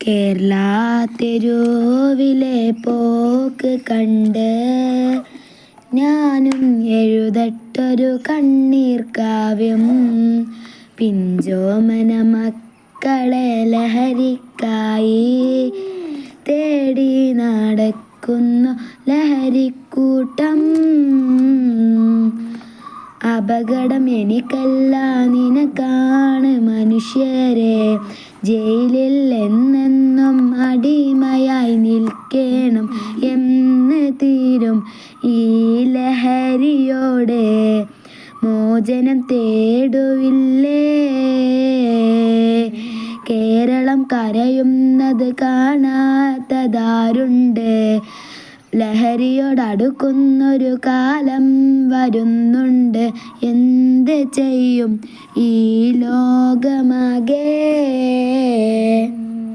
കേരള തെരുവിലെ പോക്ക് കണ്ട് ഞാനും എഴുതട്ടൊരു കണ്ണീർ കാവ്യം. പിഞ്ചോമന മക്കളെ ലഹരിക്കായി തേടി നടക്കുന്നു ലഹരിക്കൂട്ടം. അപകടം എനിക്കല്ല നിനക്കാണ് മനുഷ്യരെ. ജയിലിൽ എന്നെന്നും അടിമയായി നിൽക്കണം എന്ന് തീരും ഈ ലഹരിയോടെ. മോചനം തേടുവില്ലേ? കേരളം കരയുന്നത് കാണാത്തതാരുണ്ട്? ലഹരിയോടടുക്കുന്നൊരു കാലം വരുന്നുണ്ട്. എന്ത് ചെയ്യും ഈ ലോകമാകെ?